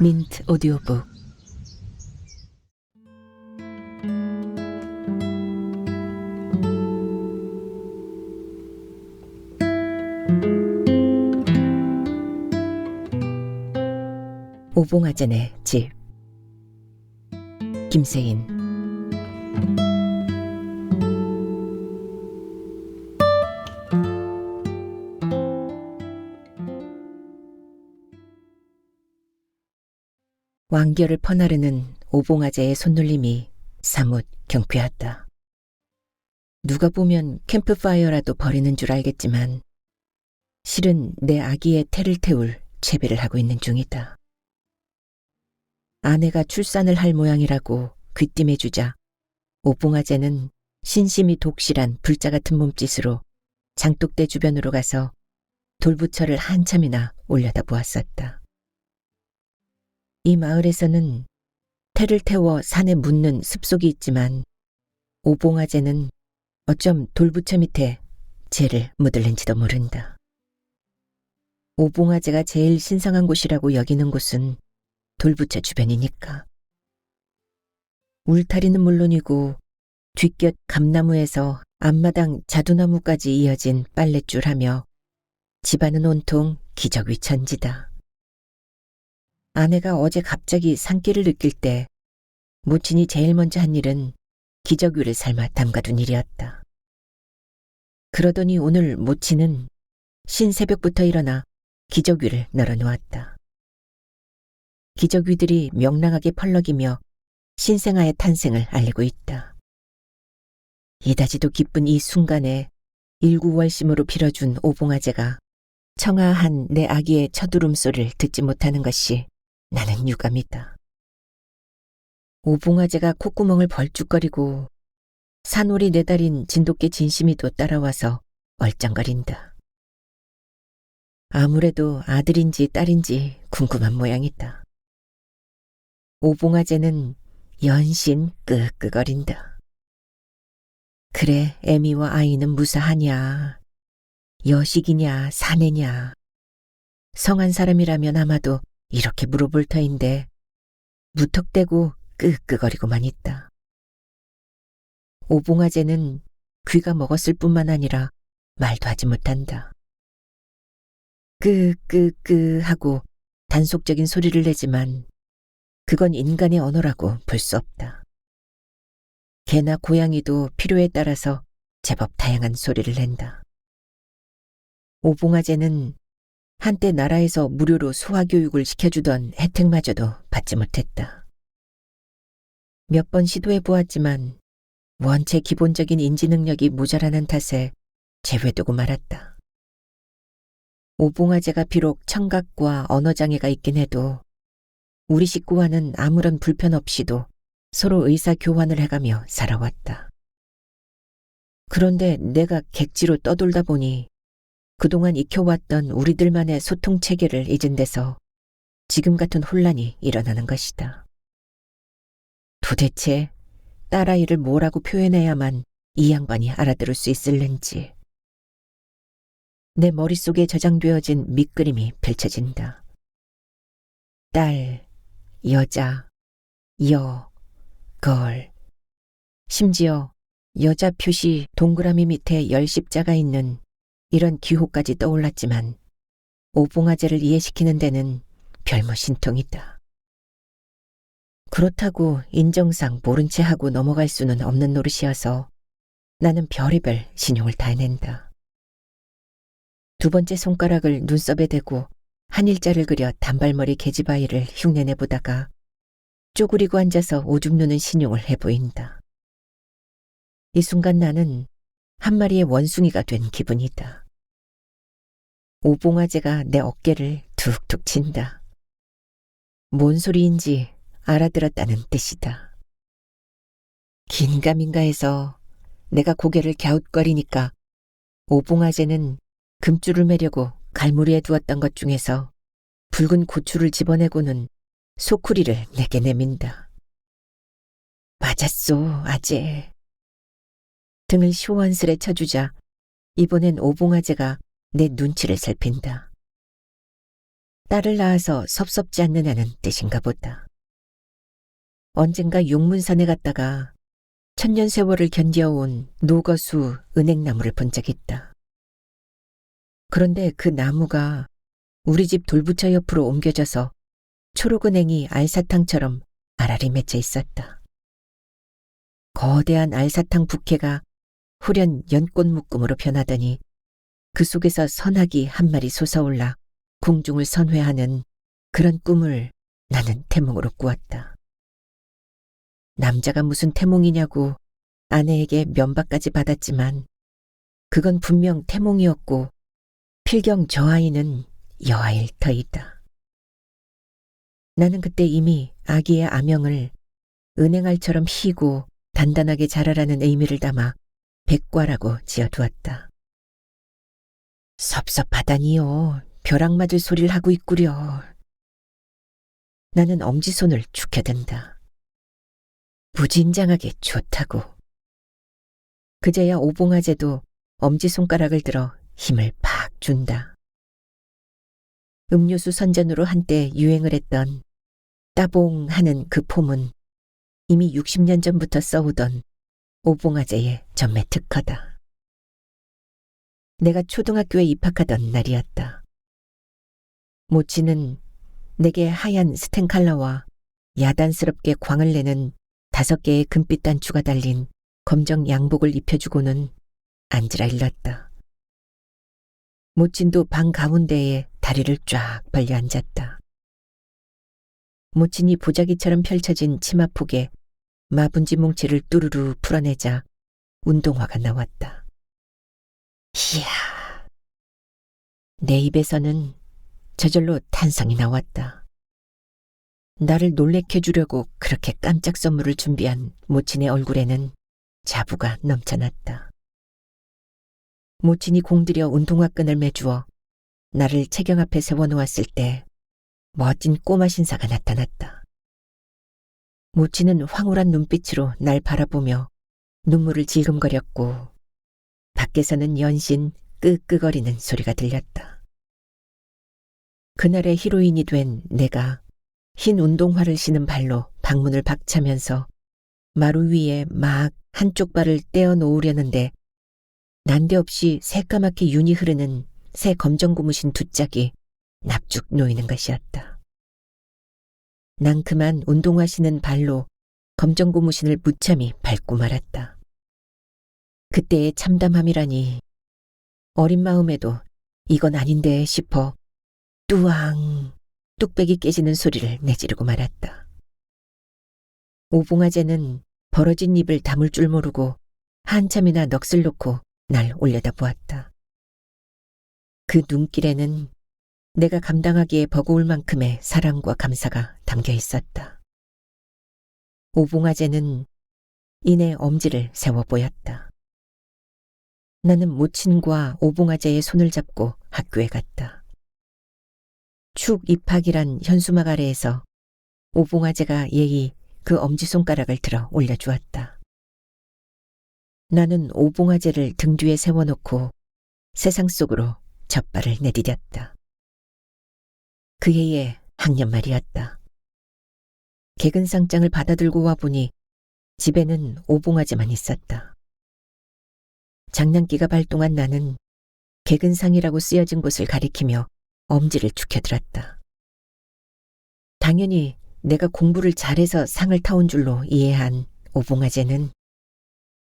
민트 오디오북. 오봉아제네 집. 김세인. 왕결을 퍼나르는 오봉아제의 손놀림이 사뭇 경쾌하다. 누가 보면 캠프파이어라도 벌이는 줄 알겠지만 실은 내 아기의 태를 태울 채비를 하고 있는 중이다. 아내가 출산을 할 모양이라고 귀띔해주자 오봉아제는 신심이 독실한 불자 같은 몸짓으로 장독대 주변으로 가서 돌부처를 한참이나 올려다 보았었다. 이 마을에서는 태를 태워 산에 묻는 습속이 있지만 오봉아제는 어쩜 돌부처 밑에 재를 묻을는지도 모른다. 오봉아제가 제일 신성한 곳이라고 여기는 곳은 돌부처 주변이니까. 울타리는 물론이고 뒷곁 감나무에서 앞마당 자두나무까지 이어진 빨랫줄하며 집안은 온통 기적위천지다. 아내가 어제 갑자기 산기를 느낄 때 모친이 제일 먼저 한 일은 기저귀를 삶아 담가둔 일이었다. 그러더니 오늘 모친은 신새벽부터 일어나 기저귀를 널어놓았다. 기저귀들이 명랑하게 펄럭이며 신생아의 탄생을 알리고 있다. 이다지도 기쁜 이 순간에 일구월심으로 빌어준 오봉아제가 청아한 내 아기의 첫 울음소리를 듣지 못하는 것이 나는 유감이다. 오봉아제가 콧구멍을 벌쭉거리고 산오리 내달인 진돗개 진심이도 따라와서 얼쩡거린다. 아무래도 아들인지 딸인지 궁금한 모양이다. 오봉아제는 연신 끄끄거린다. 그래, 애미와 아이는 무사하냐, 여식이냐 사내냐. 성한 사람이라면 아마도 이렇게 물어볼 터인데 무턱대고 끄끄거리고만 있다. 오봉아제는 귀가 먹었을 뿐만 아니라 말도 하지 못한다. 끄끄끄 하고 단속적인 소리를 내지만 그건 인간의 언어라고 볼 수 없다. 개나 고양이도 필요에 따라서 제법 다양한 소리를 낸다. 오봉아제는 한때 나라에서 무료로 소아교육을 시켜주던 혜택마저도 받지 못했다. 몇 번 시도해보았지만 원체 기본적인 인지 능력이 모자라는 탓에 제외되고 말았다. 오봉아제가 비록 청각과 언어장애가 있긴 해도 우리 식구와는 아무런 불편 없이도 서로 의사교환을 해가며 살아왔다. 그런데 내가 객지로 떠돌다 보니 그동안 익혀왔던 우리들만의 소통체계를 잊은 데서 지금 같은 혼란이 일어나는 것이다. 도대체 딸아이를 뭐라고 표현해야만 이 양반이 알아들을 수 있을는지. 내 머릿속에 저장되어진 밑그림이 펼쳐진다. 딸, 여자, 걸. 심지어 여자 표시 동그라미 밑에 열십자가 있는 이런 기호까지 떠올랐지만 오봉아제를 이해시키는 데는 별무 신통이다. 그렇다고 인정상 모른 채 하고 넘어갈 수는 없는 노릇이어서 나는 별의별 신용을 다해낸다. 두 번째 손가락을 눈썹에 대고 한 일자를 그려 단발머리 계집아이를 흉내내보다가 쪼그리고 앉아서 오줌 누는 신용을 해보인다. 이 순간 나는 한 마리의 원숭이가 된 기분이다. 오봉아제가 내 어깨를 툭툭 친다. 뭔 소리인지 알아들었다는 뜻이다. 긴가민가 해서 내가 고개를 갸웃거리니까 오봉아제는 금줄을 매려고 갈무리에 두었던 것 중에서 붉은 고추를 집어내고는 소쿠리를 내게 내민다. 맞았소, 아재. 등을 시원스레 쳐주자 이번엔 오봉아제가 내 눈치를 살핀다. 딸을 낳아서 섭섭지 않느냐는 뜻인가 보다. 언젠가 용문산에 갔다가 천년 세월을 견뎌온 노거수 은행나무를 본 적 있다. 그런데 그 나무가 우리 집 돌부처 옆으로 옮겨져서 초록은행이 알사탕처럼 알알이 맺혀 있었다. 거대한 알사탕 부케가 후련 연꽃 묶음으로 변하더니 그 속에서 선악이 한 마리 솟아올라 궁중을 선회하는 그런 꿈을 나는 태몽으로 꾸었다. 남자가 무슨 태몽이냐고 아내에게 면박까지 받았지만 그건 분명 태몽이었고 필경 저 아이는 여아일 터이다. 나는 그때 이미 아기의 아명을 은행알처럼 희고 단단하게 자라라는 의미를 담아 백과라고 지어두었다. 섭섭하다니요. 벼락 맞을 소리를 하고 있구려. 나는 엄지손을 축혀든다. 무진장하게 좋다고. 그제야 오봉아제도 엄지손가락을 들어 힘을 팍 준다. 음료수 선전으로 한때 유행을 했던 따봉 하는 그 폼은 이미 60년 전부터 써오던 오봉아제의 전매 특허다. 내가 초등학교에 입학하던 날이었다. 모치는 내게 하얀 스텐칼라와 야단스럽게 광을 내는 5개의 금빛 단추가 달린 검정 양복을 입혀주고는 앉으라 일렀다. 모친도 방 가운데에 다리를 쫙 벌려 앉았다. 모친이 보자기처럼 펼쳐진 치마폭에 마분지 뭉치를 뚜루루 풀어내자 운동화가 나왔다. 이야, 내 입에서는 저절로 탄성이 나왔다. 나를 놀래켜주려고 그렇게 깜짝 선물을 준비한 모친의 얼굴에는 자부가 넘쳐났다. 모친이 공들여 운동화 끈을 매주어 나를 체경 앞에 세워놓았을 때 멋진 꼬마 신사가 나타났다. 모친은 황홀한 눈빛으로 날 바라보며 눈물을 질금거렸고 밖에서는 연신 끄끄거리는 소리가 들렸다. 그날의 히로인이 된 내가 흰 운동화를 신은 발로 방문을 박차면서 마루 위에 막 한쪽 발을 떼어 놓으려는데 난데없이 새까맣게 윤이 흐르는 새 검정 고무신 2짝이 납죽 놓이는 것이었다. 난 그만 운동화 신은 발로 검정 고무신을 무참히 밟고 말았다. 그때의 참담함이라니 어린 마음에도 이건 아닌데 싶어 뚜왕 뚝배기 깨지는 소리를 내지르고 말았다. 오봉아제는 벌어진 입을 다물 줄 모르고 한참이나 넋을 놓고 날 올려다보았다. 그 눈길에는 내가 감당하기에 버거울 만큼의 사랑과 감사가 담겨 있었다. 오봉아제는 이내 엄지를 세워 보였다. 나는 모친과 오봉아제의 손을 잡고 학교에 갔다. 축 입학이란 현수막 아래에서 오봉아제가 예의 그 엄지손가락을 들어 올려주었다. 나는 오봉아제를 등 뒤에 세워놓고 세상 속으로 젖발을 내디뎠다. 그 해의 학년 말이었다. 개근상장을 받아들고 와보니 집에는 오봉아제만 있었다. 장난기가 발동한 나는 개근상이라고 쓰여진 곳을 가리키며 엄지를 축혀들었다. 당연히 내가 공부를 잘해서 상을 타온 줄로 이해한 오봉아제는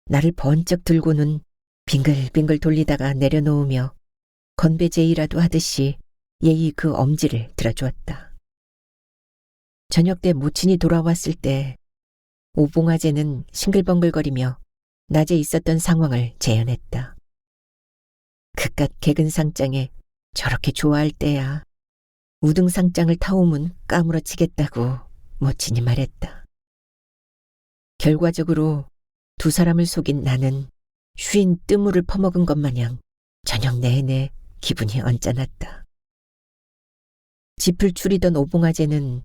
나를 번쩍 들고는 빙글빙글 돌리다가 내려놓으며 건배제의라도 하듯이 예의 그 엄지를 들어주었다. 저녁 때 모친이 돌아왔을 때 오봉아제는 싱글벙글거리며 낮에 있었던 상황을 재현했다. 그깟 개근상장에 저렇게 좋아할 때야 우등상장을 타오면 까무러치겠다고 모친이 말했다. 결과적으로 두 사람을 속인 나는 쉰 뜨물을 퍼먹은 것 마냥 저녁 내내 기분이 언짢았다. 짚을 추리던 오봉아제는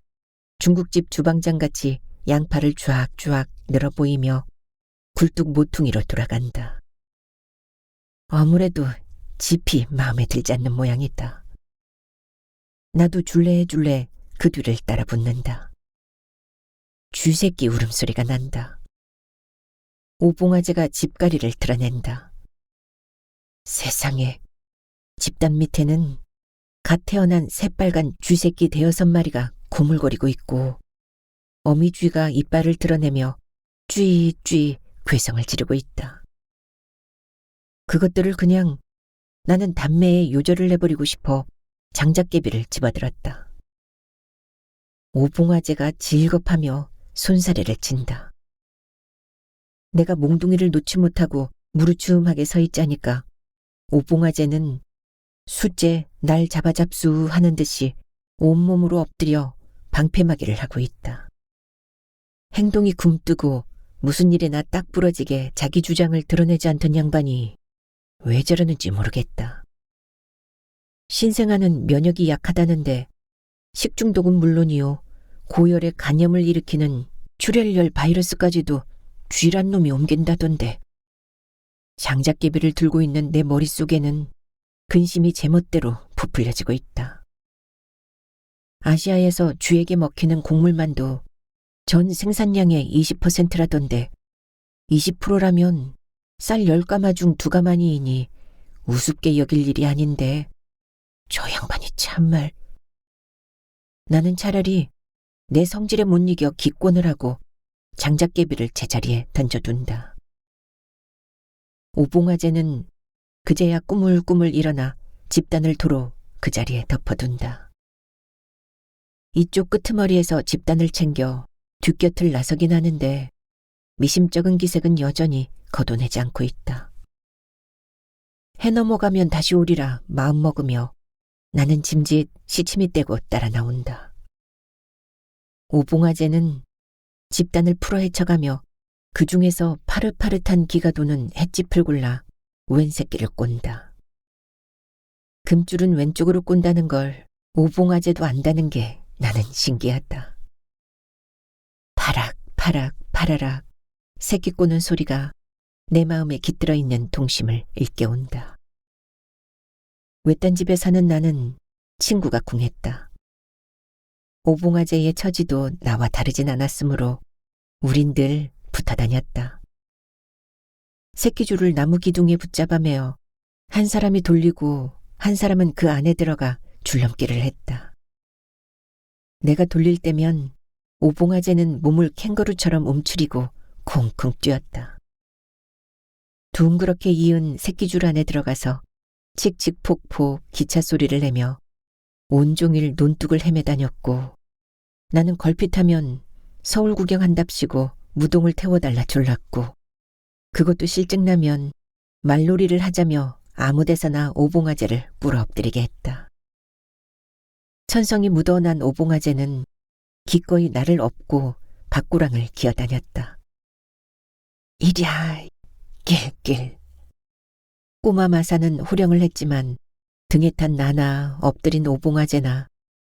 중국집 주방장같이 양팔을 쫙쫙 늘어 보이며 굴뚝 모퉁이로 돌아간다. 아무래도 짚이 마음에 들지 않는 모양이다. 나도 줄레해줄레 그 뒤를 따라 붙는다. 쥐새끼 울음소리가 난다. 오봉아재가 집가리를 드러낸다. 세상에, 집단 밑에는 갓 태어난 새빨간 쥐새끼 5-마리가 고물거리고 있고 어미 쥐가 이빨을 드러내며 쥐쥐 괴성을 지르고 있다. 그것들을 그냥 나는 담매에 요절을 내버리고 싶어 장작개비를 집어들었다. 오봉아재가 질겁하며 손사래를 친다. 내가 몽둥이를 놓지 못하고 무르춤하게 서 있자니까 오봉아재는 숫째 날 잡아잡수 하는 듯이 온몸으로 엎드려 방패막이를 하고 있다. 행동이 굼뜨고 무슨 일에나 딱 부러지게 자기 주장을 드러내지 않던 양반이 왜 저러는지 모르겠다. 신생아는 면역이 약하다는데 식중독은 물론이요 고열에 간염을 일으키는 출혈열 바이러스까지도 쥐란 놈이 옮긴다던데. 장작개비를 들고 있는 내 머릿속에는 근심이 제멋대로 부풀려지고 있다. 아시아에서 쥐에게 먹히는 곡물만도 전 생산량의 20%라던데 20%라면 쌀 10가마 중 2가마니이니 우습게 여길 일이 아닌데 저 양반이 참말. 나는 차라리 내 성질에 못 이겨 기권을 하고 장작개비를 제자리에 던져둔다. 오봉아재는 그제야 꾸물꾸물 일어나 집단을 도로 그 자리에 덮어둔다. 이쪽 끄트머리에서 집단을 챙겨 뒷곁을 나서긴 하는데 미심쩍은 기색은 여전히 거둬내지 않고 있다. 해 넘어가면 다시 오리라 마음먹으며 나는 짐짓 시치미 떼고 따라 나온다. 오봉아재는 집단을 풀어 헤쳐가며 그 중에서 파릇파릇한 기가 도는 횟집을 골라 왼 새끼를 꼰다. 금줄은 왼쪽으로 꼰다는 걸 오봉아재도 안다는 게 나는 신기하다. 파락 파락 파라락 새끼 꼬는 소리가 내 마음에 깃들어 있는 동심을 일깨운다. 외딴 집에 사는 나는 친구가 궁했다. 오봉아재의 처지도 나와 다르진 않았으므로 우린 늘 붙어 다녔다. 새끼줄을 나무 기둥에 붙잡아 매어 한 사람이 돌리고 한 사람은 그 안에 들어가 줄넘기를 했다. 내가 돌릴 때면 오봉아재는 몸을 캥거루처럼 움츠리고 쿵쿵 뛰었다. 둥그렇게 이은 새끼줄 안에 들어가서 칙칙폭폭 기차 소리를 내며 온종일 논둑을 헤매 다녔고 나는 걸핏하면 서울 구경한답시고 무동을 태워달라 졸랐고 그것도 실증나면 말놀이를 하자며 아무데서나 오봉아재를 꿇어 엎드리게 했다. 천성이 묻어난 오봉아재는 기꺼이 나를 업고 밭구랑을 기어다녔다. 이랴 길길. 꼬마 마사는 호령을 했지만 등에 탄 나나 엎드린 오봉아재나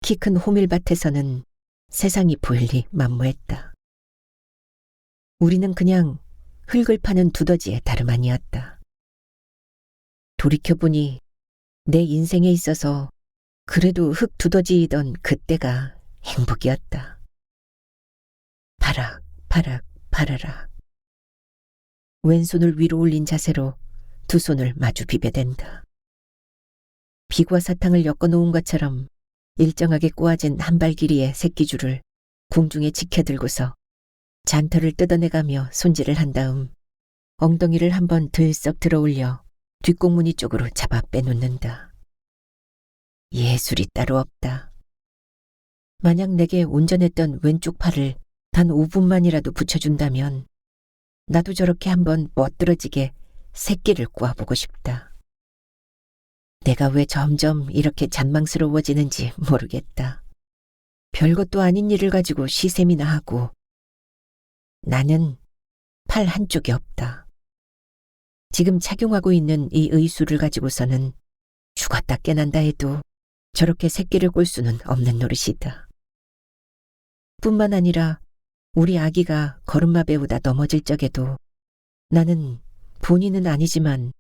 키 큰 호밀밭에서는 세상이 보일 리 만무했다. 우리는 그냥 흙을 파는 두더지의 다름 아니었다. 돌이켜보니 내 인생에 있어서 그래도 흙 두더지이던 그때가 행복이었다. 파락 파락 파라락. 왼손을 위로 올린 자세로 두 손을 마주 비벼댄다. 비과 사탕을 엮어놓은 것처럼 일정하게 꼬아진 한 발 길이의 새끼줄을 공중에 지켜들고서 잔터를 뜯어내가며 손질을 한 다음 엉덩이를 한번 들썩 들어올려 뒷공무니 쪽으로 잡아 빼놓는다. 예술이 따로 없다. 만약 내게 온전했던 왼쪽 팔을 단 5분만이라도 붙여준다면 나도 저렇게 한번 멋들어지게 새끼를 꼬아보고 싶다. 내가 왜 점점 이렇게 잔망스러워지는지 모르겠다. 별것도 아닌 일을 가지고 시샘이나 하고 나는 팔 한쪽이 없다. 지금 착용하고 있는 이 의수를 가지고서는 죽었다 깨난다 해도 저렇게 새끼를 꼴 수는 없는 노릇이다. 뿐만 아니라 우리 아기가 걸음마 배우다 넘어질 적에도 나는 본인은 아니지만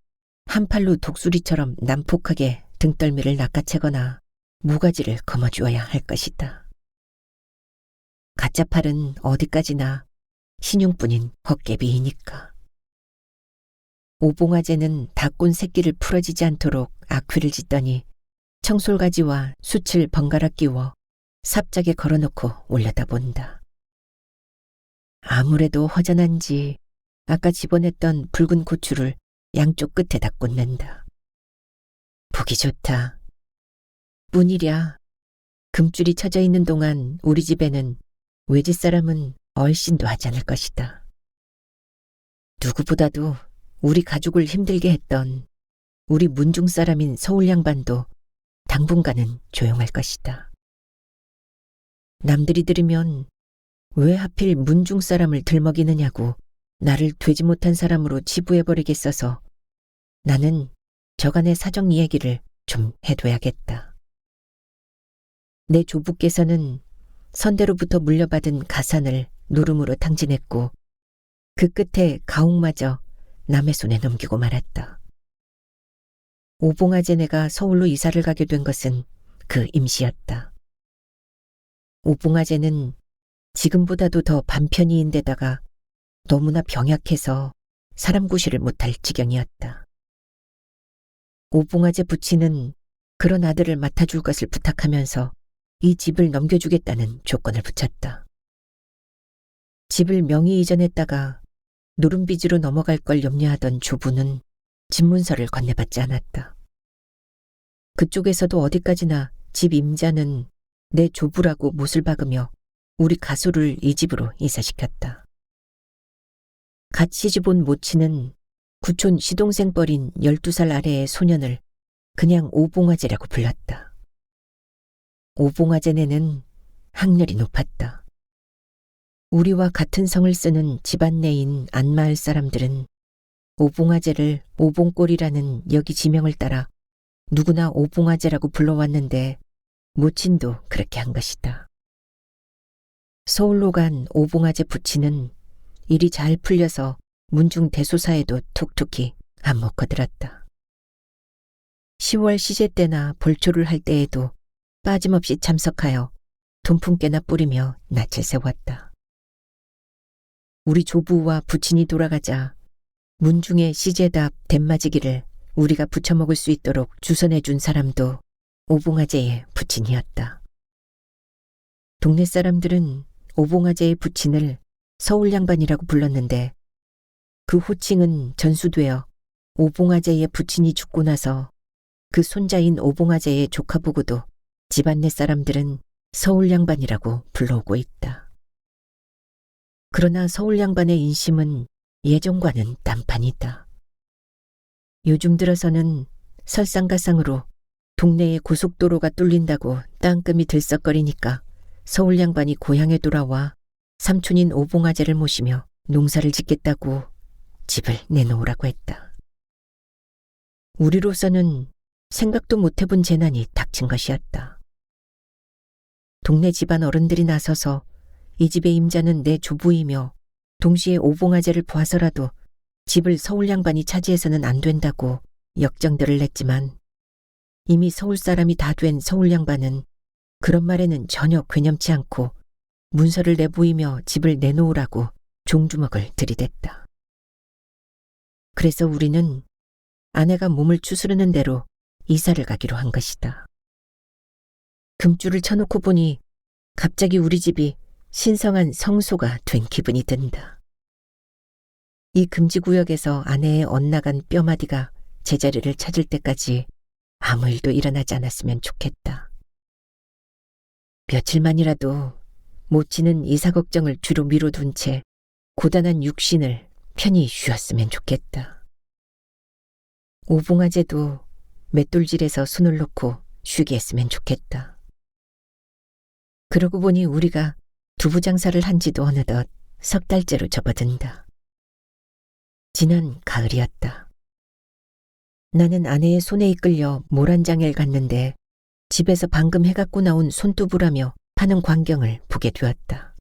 한 팔로 독수리처럼 난폭하게 등떨미를 낚아채거나 모가지를 거머쥐어야 할 것이다. 가짜 팔은 어디까지나 신용뿐인 헛개비이니까. 오봉아재는 닭곤 새끼를 풀어지지 않도록 악귀를 짓더니 청솔가지와 숯을 번갈아 끼워 삽작에 걸어놓고 올려다본다. 아무래도 허전한지 아까 집어냈던 붉은 고추를 양쪽 끝에다 꽂는다. 보기 좋다. 뿐이랴. 금줄이 쳐져 있는 동안 우리 집에는 외지 사람은 얼씬도 하지 않을 것이다. 누구보다도 우리 가족을 힘들게 했던 우리 문중 사람인 서울 양반도 당분간은 조용할 것이다. 남들이 들으면 왜 하필 문중 사람을 들먹이느냐고 나를 되지 못한 사람으로 치부해버리겠어서 나는 저간의 사정 이야기를 좀 해둬야겠다. 내 조부께서는 선대로부터 물려받은 가산을 누름으로 탕진했고 그 끝에 가옥마저 남의 손에 넘기고 말았다. 오봉아제네가 서울로 이사를 가게 된 것은 그 임시였다. 오봉아제는 지금보다도 더 반편이인데다가 너무나 병약해서 사람 구실을 못할 지경이었다. 오봉아제 부친은 그런 아들을 맡아줄 것을 부탁하면서 이 집을 넘겨주겠다는 조건을 붙였다. 집을 명의 이전했다가 노름빚으로 넘어갈 걸 염려하던 조부는 집문서를 건네받지 않았다. 그쪽에서도 어디까지나 집 임자는 내 조부라고 못을 박으며 우리 가수를 이 집으로 이사시켰다. 갓 시집온 모친은 구촌 시동생 뻘인 12살 아래의 소년을 그냥 오봉아제라고 불렀다. 오봉아제네는 학렬이 높았다. 우리와 같은 성을 쓰는 집안 내인 안마을 사람들은 오봉아제를 오봉꼴이라는 여기 지명을 따라 누구나 오봉아제라고 불러왔는데 모친도 그렇게 한 것이다. 서울로 간 오봉아제 부친은 일이 잘 풀려서 문중 대소사에도 톡톡히 안 먹혀들었다. 10월 시제 때나 벌초를 할 때에도 빠짐없이 참석하여 돈푼깨나 뿌리며 낯을 세웠다. 우리 조부와 부친이 돌아가자 문중의 시제답 댄마지기를 우리가 부쳐먹을 수 있도록 주선해준 사람도 오봉아제의 부친이었다. 동네 사람들은 오봉아제의 부친을 서울 양반이라고 불렀는데 그 호칭은 전수되어 오봉아제의 부친이 죽고 나서 그 손자인 오봉아제의 조카보고도 집안 내 사람들은 서울 양반이라고 불러오고 있다. 그러나 서울 양반의 인심은 예전과는 딴판이다. 요즘 들어서는 설상가상으로 동네에 고속도로가 뚫린다고 땅금이 들썩거리니까 서울 양반이 고향에 돌아와 삼촌인 오봉아제를 모시며 농사를 짓겠다고 집을 내놓으라고 했다. 우리로서는 생각도 못 해본 재난이 닥친 것이었다. 동네 집안 어른들이 나서서 이 집의 임자는 내 조부이며 동시에 오봉아제를 봐서라도 집을 서울 양반이 차지해서는 안 된다고 역정들을 냈지만 이미 서울 사람이 다 된 서울 양반은 그런 말에는 전혀 괴념치 않고 문서를 내보이며 집을 내놓으라고 종주먹을 들이댔다. 그래서 우리는 아내가 몸을 추스르는 대로 이사를 가기로 한 것이다. 금줄을 쳐놓고 보니 갑자기 우리 집이 신성한 성소가 된 기분이 든다. 이 금지구역에서 아내의 엇나간 뼈마디가 제자리를 찾을 때까지 아무 일도 일어나지 않았으면 좋겠다. 며칠만이라도 모치는 이사 걱정을 뒤로 미뤄둔 채 고단한 육신을 편히 쉬었으면 좋겠다. 오봉아제도 맷돌질에서 손을 놓고 쉬게 했으면 좋겠다. 그러고 보니 우리가 두부 장사를 한 지도 어느덧 석 달째로 접어든다. 지난 가을이었다. 나는 아내의 손에 이끌려 모란장을 갔는데 집에서 방금 해갖고 나온 손두부라며 파는 광경을 보게 되었다.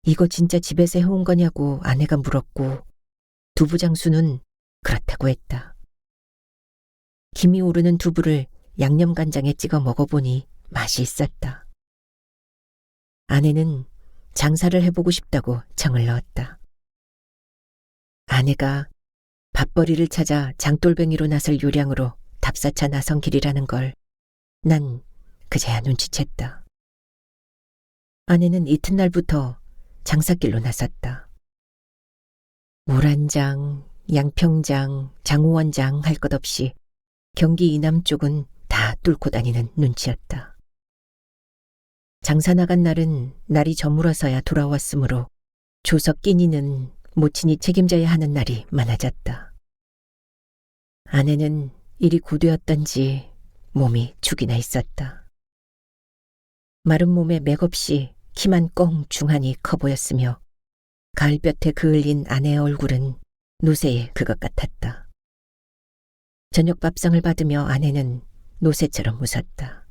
이거 진짜 집에서 해온 거냐고 아내가 물었고 두부 장수는 그렇다고 했다. 김이 오르는 두부를 양념간장에 찍어 먹어보니 맛이 있었다. 아내는 장사를 해보고 싶다고 정을 넣었다. 아내가 밥벌이를 찾아 장돌뱅이로 나설 요량으로 답사차 나선 길이라는 걸 난 그제야 눈치챘다. 아내는 이튿날부터 장사길로 나섰다. 모란장, 양평장, 장호원장 할 것 없이 경기 이남 쪽은 다 뚫고 다니는 눈치였다. 장사 나간 날은 날이 저물어서야 돌아왔으므로 조석 끼니는 모친이 책임져야 하는 날이 많아졌다. 아내는 일이 고되었던지 몸이 죽이나 있었다. 마른 몸에 맥없이 키만 꽁중하니 커 보였으며 가을볕에 그을린 아내의 얼굴은 노새의 그것 같았다. 저녁 밥상을 받으며 아내는 노새처럼 웃었다.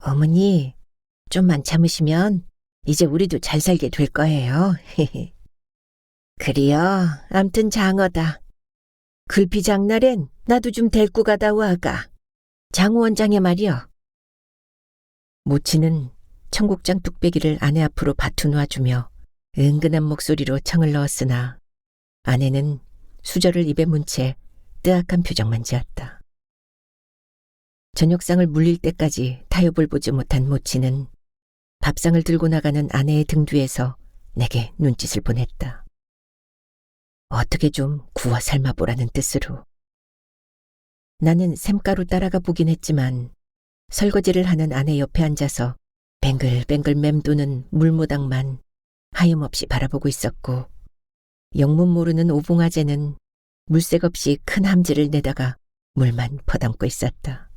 어머니, 좀만 참으시면 이제 우리도 잘 살게 될 거예요. 그리요, 암튼 장어다. 글피 장날엔 나도 좀 데리고 가다 와가. 장호 원장의 말이여. 모치는 청국장 뚝배기를 아내 앞으로 바투 놔주며 은근한 목소리로 청을 넣었으나 아내는 수저를 입에 문 채 뜨악한 표정만 지었다. 저녁상을 물릴 때까지 타협을 보지 못한 모치는 밥상을 들고 나가는 아내의 등 뒤에서 내게 눈짓을 보냈다. 어떻게 좀 구워 삶아보라는 뜻으로. 나는 샘가루 따라가 보긴 했지만 설거지를 하는 아내 옆에 앉아서 뱅글뱅글 맴도는 물모닥만 하염없이 바라보고 있었고 영문 모르는 오봉아재는 물색 없이 큰 함지를 내다가 물만 퍼담고 있었다.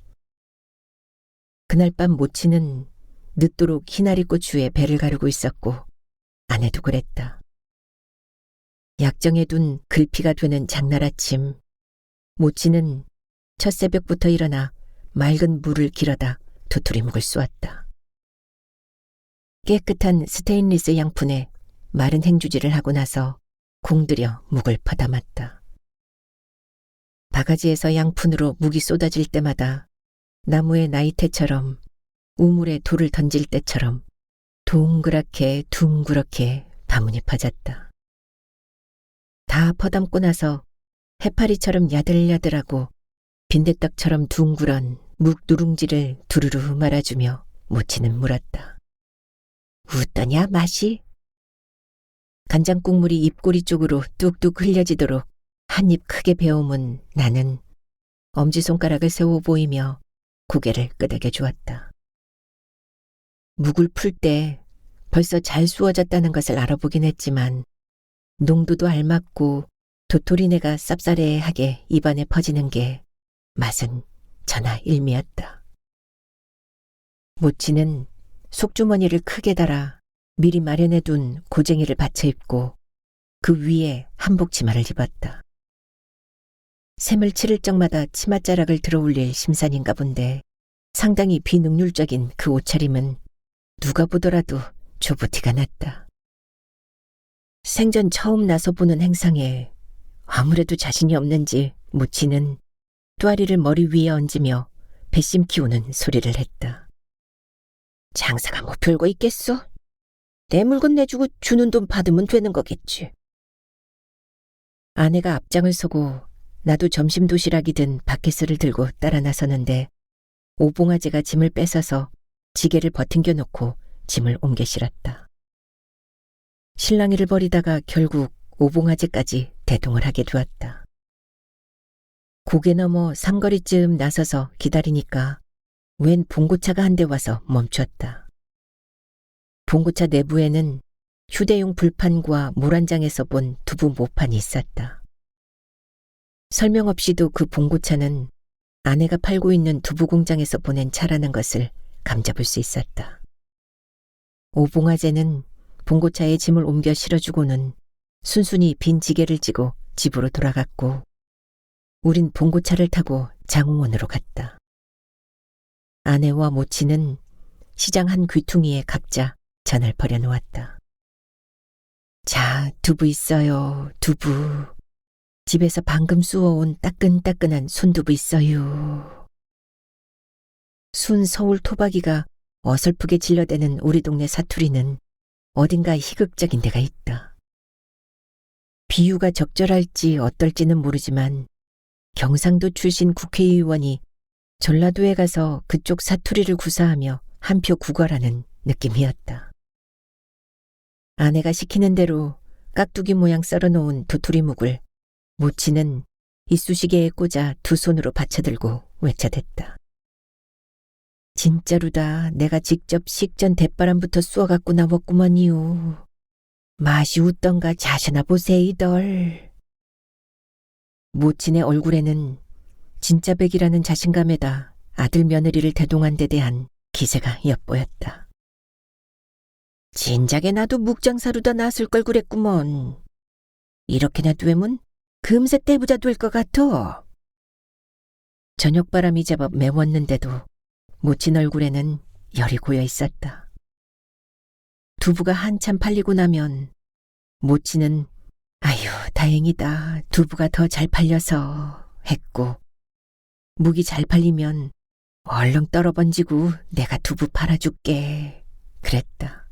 그날 밤 모치는 늦도록 희나리꽃추에 배를 가르고 있었고 아내도 그랬다. 약정해 둔 글피가 되는 장날 아침 모치는 첫 새벽부터 일어나 맑은 물을 길어다 도토리묵을 쏘았다. 깨끗한 스테인리스 양푼에 마른 행주질을 하고 나서 공들여 묵을 퍼담았다. 바가지에서 양푼으로 묵이 쏟아질 때마다 나무의 나이테처럼 우물에 돌을 던질 때처럼 동그랗게 둥그렇게 바문이 퍼졌다. 다 퍼담고 나서 해파리처럼 야들야들하고 빈대떡처럼 둥그런 묵 누룽지를 두루루 말아주며 모치는 물었다. 어떠냐 맛이? 간장 국물이 입꼬리 쪽으로 뚝뚝 흘려지도록 한 입 크게 베어문 나는 엄지손가락을 세워 보이며 고개를 끄덕여 주었다. 묵을 풀 때 벌써 잘 수워졌다는 것을 알아보긴 했지만 농도도 알맞고 도토리내가 쌉싸래하게 입안에 퍼지는 게 맛은 전하 일미였다. 모치는 속주머니를 크게 달아 미리 마련해둔 고쟁이를 받쳐 입고 그 위에 한복 치마를 입었다. 샘을 치를 적마다 치맛자락을 들어올릴 심산인가 본데 상당히 비능률적인 그 옷차림은 누가 보더라도 조부티가 났다. 생전 처음 나서 보는 행상에 아무래도 자신이 없는지 모치는 또아리를 머리 위에 얹으며 배심 키우는 소리를 했다. 장사가 뭐 별거 있겠소? 내 물건 내주고 주는 돈 받으면 되는 거겠지. 아내가 앞장을 서고 나도 점심 도시락이 든 바켓을 들고 따라 나서는데 오봉아재가 짐을 뺏어서 지게를 버팅겨 놓고 짐을 옮겨 실었다. 실랑이를 벌이다가 결국 오봉아재까지 대동을 하게 되었다. 고개 넘어 삼거리쯤 나서서 기다리니까 웬 봉고차가 한 대 와서 멈췄다. 봉고차 내부에는 휴대용 불판과 모란장에서 본 두부 모판이 있었다. 설명 없이도 그 봉고차는 아내가 팔고 있는 두부 공장에서 보낸 차라는 것을 감잡을 수 있었다. 오봉아재는 봉고차에 짐을 옮겨 실어주고는 순순히 빈 지게를 지고 집으로 돌아갔고 우린 봉고차를 타고 장흥원으로 갔다. 아내와 모치는 시장 한 귀퉁이에 각자 전을 버려놓았다. 자, 두부 있어요, 두부. 집에서 방금 쑤어온 따끈따끈한 손두부 있어요. 순 서울 토박이가 어설프게 질러대는 우리 동네 사투리는 어딘가 희극적인 데가 있다. 비유가 적절할지 어떨지는 모르지만 경상도 출신 국회의원이 전라도에 가서 그쪽 사투리를 구사하며 한 표 구걸하는 느낌이었다. 아내가 시키는 대로 깍두기 모양 썰어놓은 도토리묵을 모치는 이쑤시개에 꽂아 두 손으로 받쳐들고 외쳐댔다. 진짜로다. 내가 직접 식전 대바람부터 쏘아갖고 나왔구먼이요. 맛이 웃던가 자셔나 보세이덜. 모친의 얼굴에는 진짜 백이라는 자신감에다 아들 며느리를 대동한 데 대한 기세가 엿보였다. 진작에 나도 묵장사루다 나설 걸 그랬구먼. 이렇게나 되면 금세 떼부자 될 것 같아. 저녁바람이 제법 매웠는데도 모친 얼굴에는 열이 고여 있었다. 두부가 한참 팔리고 나면 모친은 아유 다행이다. 두부가 더 잘 팔려서 했고 묵이 잘 팔리면 얼렁 떨어번지고 내가 두부 팔아줄게 그랬다.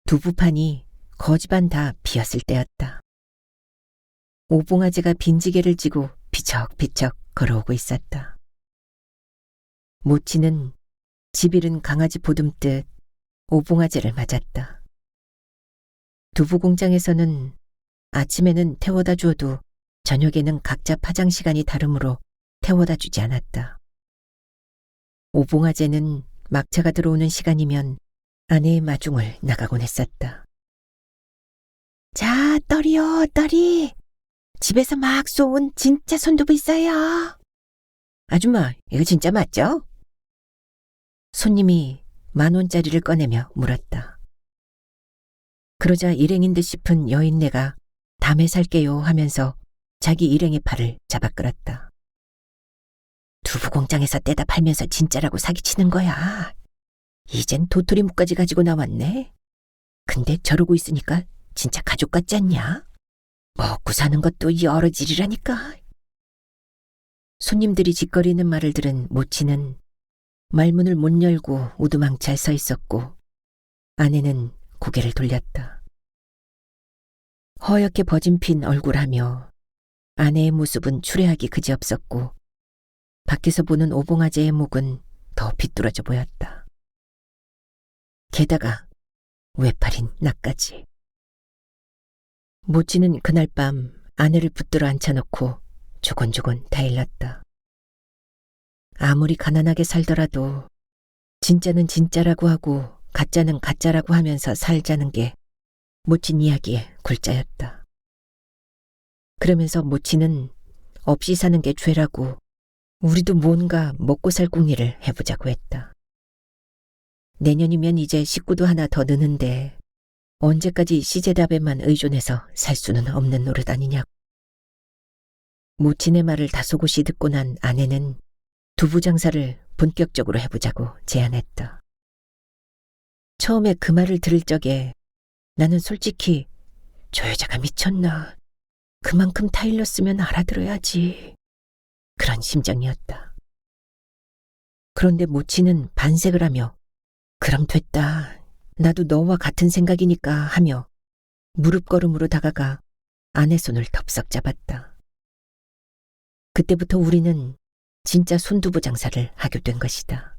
두부판이 거지반 다 비었을 때였다. 오봉아지가 빈지개를 쥐고 비척비척 걸어오고 있었다. 모치는 집 잃은 강아지 보듬듯 오봉아지를 맞았다. 두부 공장에서는 아침에는 태워다 주어도 저녁에는 각자 파장 시간이 다르므로 태워다 주지 않았다. 오봉아제는 막차가 들어오는 시간이면 아내의 마중을 나가곤 했었다. 자, 떨이요, 떨이. 집에서 막 쏘온 진짜 손두부 있어요. 아줌마, 이거 진짜 맞죠? 손님이 10,000원짜리를 꺼내며 물었다. 그러자 일행인 듯 싶은 여인네가 다음에 살게요 하면서 자기 일행의 팔을 잡아 끌었다. 두부 공장에서 떼다 팔면서 진짜라고 사기치는 거야. 이젠 도토리묵까지 가지고 나왔네. 근데 저러고 있으니까 진짜 가족 같지 않냐? 먹고 사는 것도 여러 질이라니까. 손님들이 짓거리는 말을 들은 모치는 말문을 못 열고 우두망잘 서 있었고 아내는 고개를 돌렸다. 허옇게 버짐핀 얼굴하며 아내의 모습은 추레하기 그지없었고 밖에서 보는 오봉아제의 목은 더 비뚤어져 보였다. 게다가 외팔인 나까지. 모치는 그날 밤 아내를 붙들어 앉혀놓고 조곤조곤 다 일렀다. 아무리 가난하게 살더라도 진짜는 진짜라고 하고 가짜는 가짜라고 하면서 살자는 게 모친 이야기의 골자였다. 그러면서 모치는 없이 사는 게 죄라고 우리도 뭔가 먹고 살 궁리를 해보자고 했다. 내년이면 이제 식구도 하나 더 느는데 언제까지 시제답에만 의존해서 살 수는 없는 노릇 아니냐고. 모친의 말을 다소곳이 듣고 난 아내는 두부 장사를 본격적으로 해보자고 제안했다. 처음에 그 말을 들을 적에 나는 솔직히 저 여자가 미쳤나. 그만큼 타일렀으면 알아들어야지. 그런 심정이었다. 그런데 모치는 반색을 하며 그럼 됐다. 나도 너와 같은 생각이니까 하며 무릎걸음으로 다가가 아내 손을 덥석 잡았다. 그때부터 우리는 진짜 손두부 장사를 하게 된 것이다.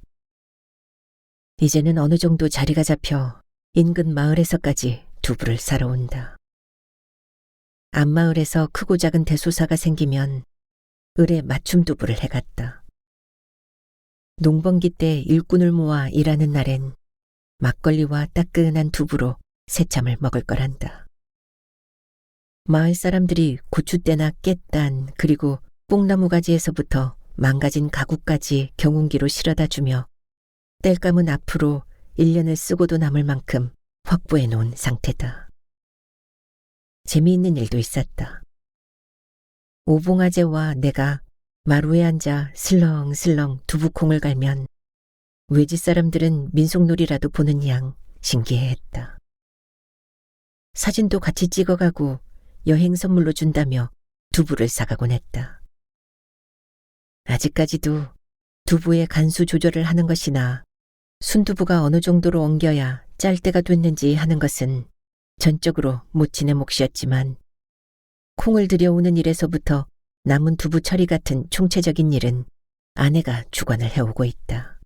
이제는 어느 정도 자리가 잡혀 인근 마을에서까지 두부를 사러 온다. 앞마을에서 크고 작은 대소사가 생기면 을에 맞춤 두부를 해갔다. 농번기 때 일꾼을 모아 일하는 날엔 막걸리와 따끈한 두부로 새참을 먹을 거란다. 마을 사람들이 고추대나 깻단 그리고 뽕나무 가지에서부터 망가진 가구까지 경운기로 실어다 주며 땔감은 앞으로 1년을 쓰고도 남을 만큼 확보해 놓은 상태다. 재미있는 일도 있었다. 오봉아제와 내가 마루에 앉아 슬렁슬렁 두부콩을 갈면 외지 사람들은 민속놀이라도 보는 양 신기해했다. 사진도 같이 찍어가고 여행 선물로 준다며 두부를 사가곤 했다. 아직까지도 두부의 간수 조절을 하는 것이나 순두부가 어느 정도로 엉겨야 짤 때가 됐는지 하는 것은 전적으로 모친의 몫이었지만 콩을 들여오는 일에서부터 남은 두부 처리 같은 총체적인 일은 아내가 주관을 해오고 있다.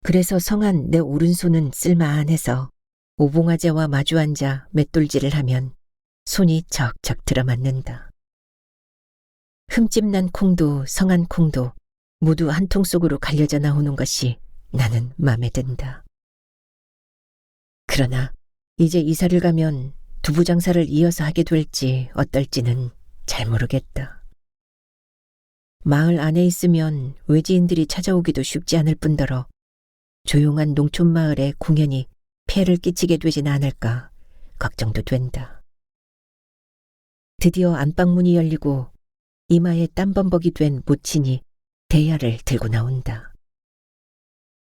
그래서 성한 내 오른손은 쓸만해서 오봉아재와 마주 앉아 맷돌질을 하면 손이 척척 들어맞는다. 흠집난 콩도 성한 콩도 모두 한 통 속으로 갈려져 나오는 것이 나는 마음에 든다. 그러나 이제 이사를 가면 두부 장사를 이어서 하게 될지 어떨지는 잘 모르겠다. 마을 안에 있으면 외지인들이 찾아오기도 쉽지 않을 뿐더러 조용한 농촌 마을에 공연히 폐해를 끼치게 되진 않을까 걱정도 된다. 드디어 안방문이 열리고 이마에 땀범벅이 된 모친이 대야를 들고 나온다.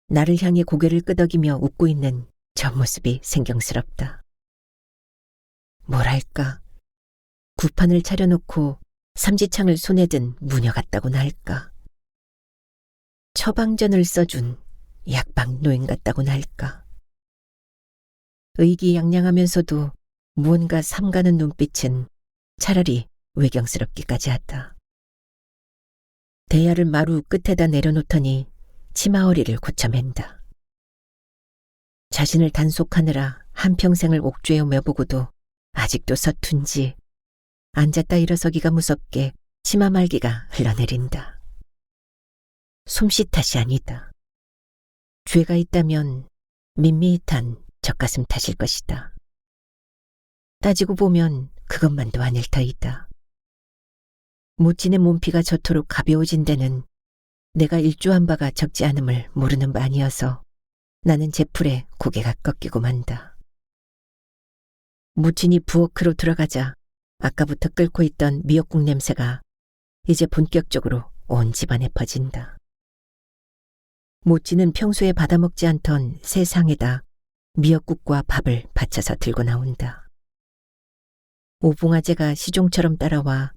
나를 향해 고개를 끄덕이며 웃고 있는 저 모습이 생경스럽다. 뭐랄까, 구판을 차려놓고 삼지창을 손에 든 무녀 같다고나 할까. 처방전을 써준 약방 노인 같다고나 할까. 의기양양하면서도 무언가 삼가는 눈빛은 차라리 외경스럽기까지 하다. 대야를 마루 끝에다 내려놓더니 치마허리를 고쳐맨다. 자신을 단속하느라 한평생을 옥죄어 매보고도 아직도 서툰지 앉았다 일어서기가 무섭게 치마 말기가 흘러내린다. 솜씨 탓이 아니다. 죄가 있다면 밋밋한 젖가슴 탓일 것이다. 따지고 보면 그것만도 아닐 터이다. 모친의 몸피가 저토록 가벼워진 데는 내가 일조한 바가 적지 않음을 모르는 바 아니어서 나는 제풀에 고개가 꺾이고 만다. 모친이 부엌으로 들어가자 아까부터 끓고 있던 미역국 냄새가 이제 본격적으로 온 집안에 퍼진다. 모친은 평소에 받아먹지 않던 새 상에다 미역국과 밥을 받쳐서 들고 나온다. 오봉아재가 시종처럼 따라와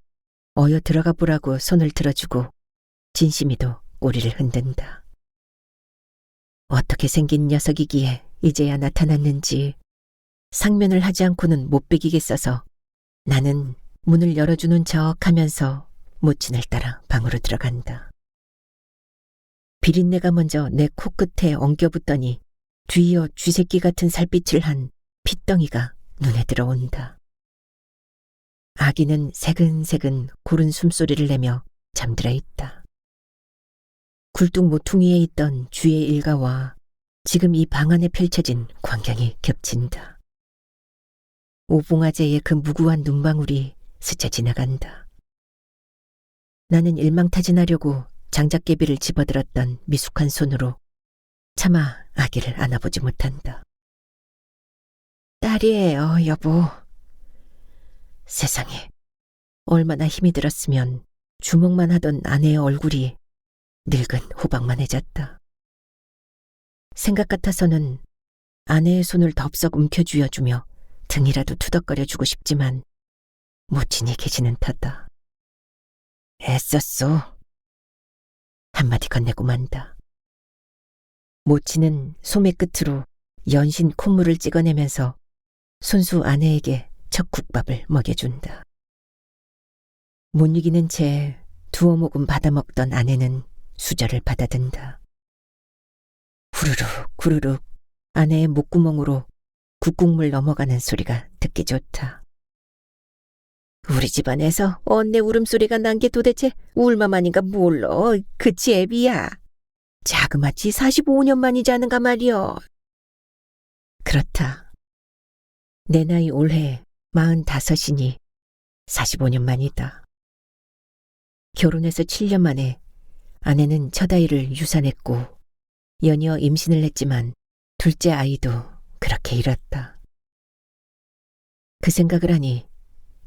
어여 들어가 보라고 손을 들어주고 진심이도 꼬리를 흔든다. 어떻게 생긴 녀석이기에 이제야 나타났는지 상면을 하지 않고는 못 베기겠어서 나는 문을 열어주는 척 하면서 모친을 따라 방으로 들어간다. 비린내가 먼저 내 코끝에 엉겨붙더니 뒤이어 쥐새끼 같은 살빛을 한 핏덩이가 눈에 들어온다. 아기는 새근새근 고른 숨소리를 내며 잠들어 있다. 굴뚝 모퉁이에 있던 쥐의 일가와 지금 이 방 안에 펼쳐진 광경이 겹친다. 오봉아재의 그 무구한 눈망울이 스쳐 지나간다. 나는 일망타진하려고 장작개비를 집어들었던 미숙한 손으로 차마 아기를 안아보지 못한다. 딸이에요, 여보. 세상에, 얼마나 힘이 들었으면 주먹만 하던 아내의 얼굴이 늙은 호박만해졌다. 생각 같아서는 아내의 손을 덥석 움켜쥐어주며 등이라도 투덕거려주고 싶지만 모친이 계시는 터다. 애썼소. 한마디 건네고 만다. 모친은 소매 끝으로 연신 콧물을 찍어내면서 손수 아내에게 첫 국밥을 먹여준다. 못 이기는 채 두어 모금 받아먹던 아내는 수저를 받아든다. 후루룩 후루룩 아내의 목구멍으로 국국물 넘어가는 소리가 듣기 좋다. 우리 집안에서 언내 울음소리가 난 게 도대체 울마만인가 몰라. 그치 애비야. 자그마치 45년 만이지 않은가 말이여. 그렇다. 내 나이 올해 45이니 45년 만이다. 결혼해서 7년 만에 아내는 첫 아이를 유산했고 연이어 임신을 했지만 둘째 아이도 그렇게 잃었다. 그 생각을 하니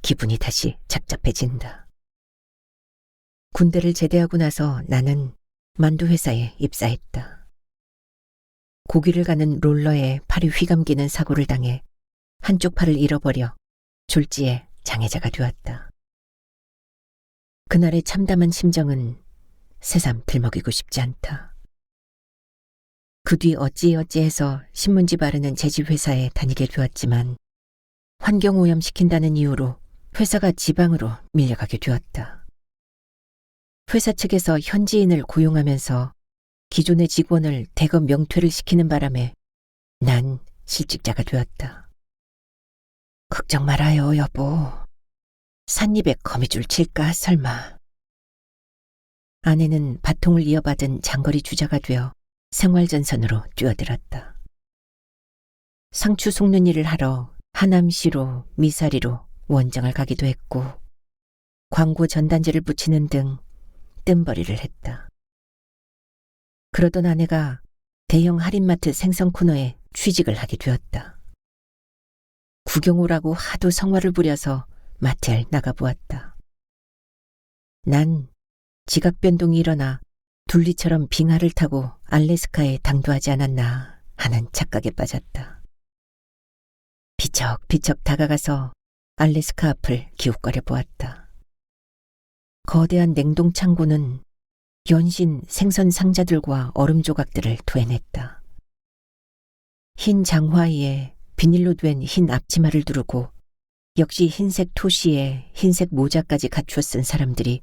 기분이 다시 잡잡해진다. 군대를 제대하고 나서 나는 만두회사에 입사했다. 고기를 가는 롤러에 팔이 휘감기는 사고를 당해 한쪽 팔을 잃어버려 졸지에 장애자가 되었다. 그날의 참담한 심정은 새삼 들먹이고 싶지 않다. 그 뒤 어찌어찌해서 신문지 바르는 제집회사에 다니게 되었지만 환경오염시킨다는 이유로 회사가 지방으로 밀려가게 되었다. 회사 측에서 현지인을 고용하면서 기존의 직원을 대거 명퇴를 시키는 바람에 난 실직자가 되었다. 걱정 말아요, 여보. 삿입에 거미줄 칠까, 설마. 아내는 바통을 이어받은 장거리 주자가 되어 생활전선으로 뛰어들었다. 상추 볶는 일을 하러 하남시로 미사리로 원정을 가기도 했고 광고 전단지를 붙이는 등 뜸벌이를 했다. 그러던 아내가 대형 할인마트 생선 코너에 취직을 하게 되었다. 구경 오라고 하도 성화를 부려서 마트에 나가보았다. 난 지각 변동이 일어나 둘리처럼 빙하를 타고 알래스카에 당도하지 않았나 하는 착각에 빠졌다. 비척비척 다가가서 알래스카 앞을 기웃거려 보았다. 거대한 냉동 창고는 연신 생선 상자들과 얼음 조각들을 토해냈다. 흰 장화 위에 비닐로 된 흰 앞치마를 두르고 역시 흰색 토시에 흰색 모자까지 갖추어 쓴 사람들이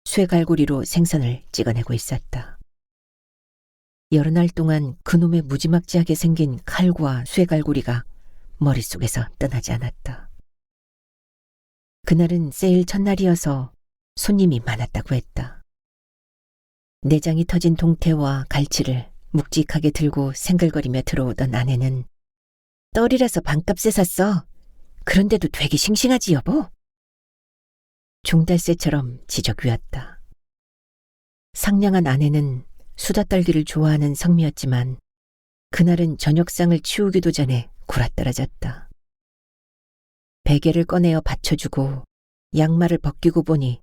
쇠갈고리로 생선을 찍어내고 있었다. 여러 날 동안 그놈의 무지막지하게 생긴 칼과 쇠갈고리가 머릿속에서 떠나지 않았다. 그날은 세일 첫날이어서 손님이 많았다고 했다. 내장이 터진 동태와 갈치를 묵직하게 들고 생글거리며 들어오던 아내는 떨이라서 반값에 샀어. 그런데도 되게 싱싱하지 여보? 종달새처럼 지저귀었다. 상냥한 아내는 수다 떨기를 좋아하는 성미였지만 그날은 저녁상을 치우기도 전에 굴아떨어졌다. 베개를 꺼내어 받쳐주고 양말을 벗기고 보니